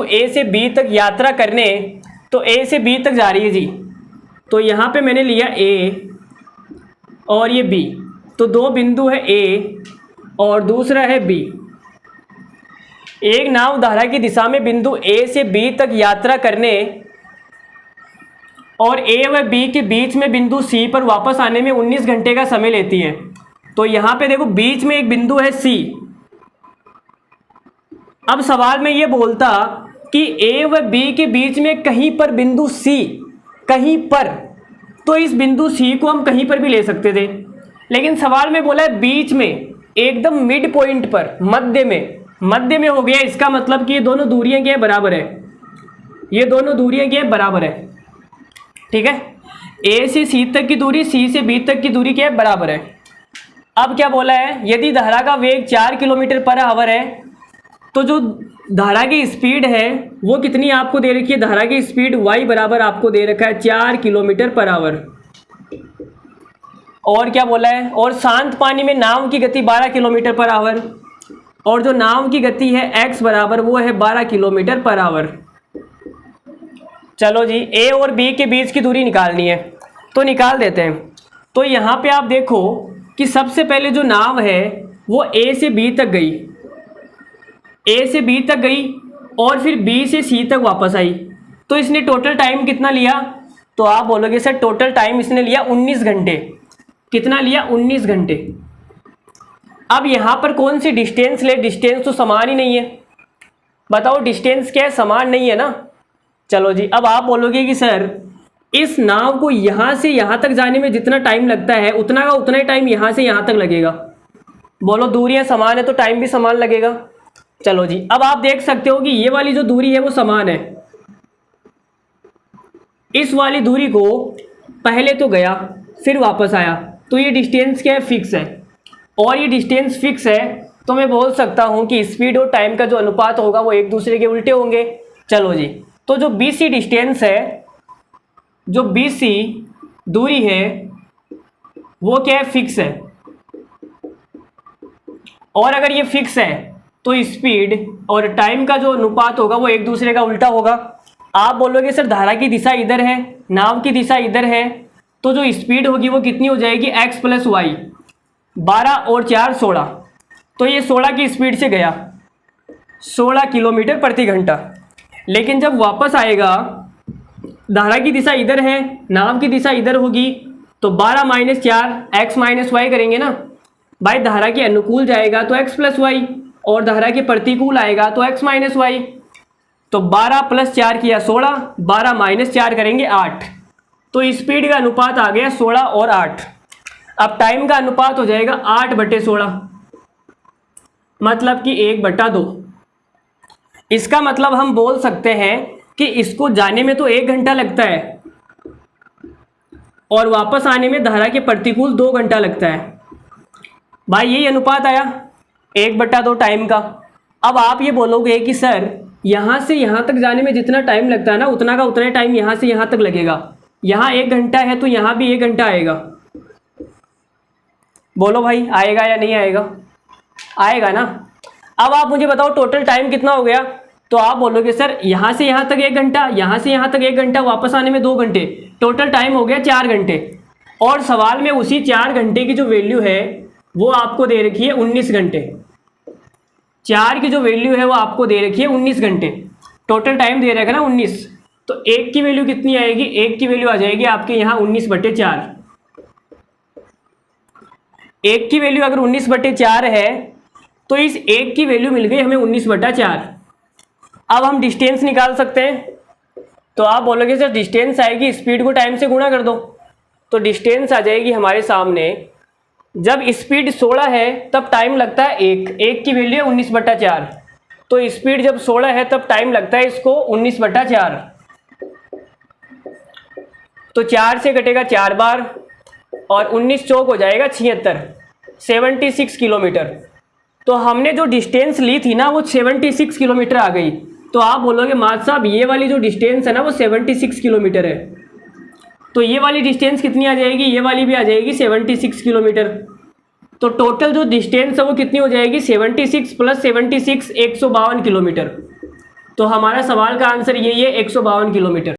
ए से बी तक यात्रा करने, तो ए से बी तक जा रही है जी, तो यहाँ पे मैंने लिया ए और ये बी, तो दो बिंदु है ए और दूसरा है बी। एक नाव धारा की दिशा में बिंदु ए से बी तक यात्रा करने और ए व बी के बीच में बिंदु सी पर वापस आने में 19 घंटे का समय लेती है। तो यहाँ पे देखो बीच में एक बिंदु है सी। अब सवाल में ये बोलता कि ए व बी के बीच में कहीं पर बिंदु सी, कहीं पर, तो इस बिंदु सी को हम कहीं पर भी ले सकते थे, लेकिन सवाल में बोला है बीच में, एकदम मिड पॉइंट पर, मध्य में हो गया। इसका मतलब कि ये दोनों दूरियां क्या है, बराबर है। ये दोनों दूरियां क्या है, बराबर है। ठीक है, ए से सी तक की दूरी, सी से बी तक की दूरी क्या है, बराबर है। अब क्या बोला है, यदि धारा का वेग 4 किलोमीटर पर आवर है, तो जो धारा की स्पीड है वो कितनी आपको दे रखी है, धारा की स्पीड y बराबर आपको दे रखा है 4 किलोमीटर पर आवर। और क्या बोला है, और शांत पानी में नाव की गति 12 किलोमीटर पर आवर, और जो नाव की गति है x बराबर वो है 12 किलोमीटर पर आवर। चलो जी, a और b के बीच की दूरी निकालनी है, तो निकाल देते हैं। तो यहाँ पे आप देखो कि सबसे पहले जो नाव है वो a से b तक गई, ए से बी तक गई और फिर बी से सी तक वापस आई, तो इसने टोटल टाइम कितना लिया, तो आप बोलोगे सर टोटल टाइम इसने लिया 19 घंटे। कितना लिया, 19 घंटे। अब यहाँ पर कौन सी डिस्टेंस ले, डिस्टेंस तो समान ही नहीं है। बताओ डिस्टेंस क्या है, समान नहीं है ना। चलो जी, अब आप बोलोगे कि सर इस नाव को यहाँ से यहाँ तक जाने में जितना टाइम लगता है उतना का उतना ही टाइम यहाँ से यहाँ तक लगेगा। बोलो दूरियाँ समान है तो टाइम भी समान लगेगा। चलो जी, अब आप देख सकते हो कि ये वाली जो दूरी है वो समान है। इस वाली दूरी को पहले तो गया फिर वापस आया, तो ये डिस्टेंस क्या है, फिक्स है। और ये डिस्टेंस फिक्स है तो मैं बोल सकता हूँ कि स्पीड और टाइम का जो अनुपात होगा वो एक दूसरे के उल्टे होंगे। चलो जी, तो जो BC डिस्टेंस है, जो BC दूरी है वो क्या है, फिक्स है। और अगर ये फिक्स है तो स्पीड और टाइम का जो अनुपात होगा वो एक दूसरे का उल्टा होगा। आप बोलोगे सर धारा की दिशा इधर है, नाव की दिशा इधर है, तो जो स्पीड होगी वो कितनी हो जाएगी, x + y। 12 और 4 16, तो ये 16 की स्पीड से गया 16 किलोमीटर प्रति घंटा। लेकिन जब वापस आएगा, धारा की दिशा इधर है, नाव की दिशा इधर होगी, तो 12 - 4 x - y करेंगे ना भाई। धारा के अनुकूल जाएगा तो x + y, और धारा के प्रतिकूल आएगा तो x - y। तो 12 + 4 किया 16, 12 - 4 करेंगे 8, तो स्पीड का अनुपात आ गया 16 और 8। अब टाइम का अनुपात हो जाएगा 8/16, मतलब कि 1/2। इसका मतलब हम बोल सकते हैं कि इसको जाने में तो 1 घंटा लगता है और वापस आने में धारा के प्रतिकूल 2 घंटा लगता है। भाई यही अनुपात आया 1/2 टाइम का। अब आप ये बोलोगे कि सर यहाँ से यहाँ तक जाने में जितना टाइम लगता है ना उतना का उतना टाइम यहाँ से यहाँ तक लगेगा। यहाँ 1 घंटा है तो यहाँ भी 1 घंटा आएगा। बोलो भाई आएगा या नहीं आएगा, आएगा ना। अब आप मुझे बताओ टोटल टाइम कितना हो गया, तो आप बोलोगे सर यहाँ से यहाँ तक 1 घंटा, यहाँ से यहाँ तक 1 घंटा, वापस आने में 2 घंटे, टोटल टाइम हो गया 4 घंटे। और सवाल में उसी 4 घंटे की जो वैल्यू है वो आपको दे रखी है 19 घंटे। 4 की जो वैल्यू है वो आपको दे रखी है 19 घंटे। टोटल टाइम दे रखा है ना 19, तो 1 की वैल्यू कितनी आएगी, 1 की वैल्यू आ जाएगी आपके यहाँ 19/4। 1 की वैल्यू अगर 19/4 है तो इस 1 की वैल्यू मिल गई हमें 19/4। अब हम डिस्टेंस निकाल सकते हैं, तो आप बोलोगे सर डिस्टेंस आएगी, स्पीड को टाइम से गुणा कर दो, तो डिस्टेंस आ जाएगी हमारे सामने। जब स्पीड 16 है तब टाइम लगता है 1 की वैल्यू है 19/4, तो स्पीड जब 16 है तब टाइम लगता है इसको 19/4। तो 4 से कटेगा 4 बार और 19 चौक हो जाएगा 76, 76 किलोमीटर। तो हमने जो डिस्टेंस ली थी ना वो 76 किलोमीटर आ गई। तो आप बोलोगे माज साहब ये वाली जो डिस्टेंस है ना वो 76 किलोमीटर है, तो ये वाली डिस्टेंस कितनी आ जाएगी, ये वाली भी आ जाएगी 76 किलोमीटर। तो टोटल जो डिस्टेंस है वो कितनी हो जाएगी, 76 + 76 152 किलोमीटर। तो हमारा सवाल का आंसर यही है 152 किलोमीटर।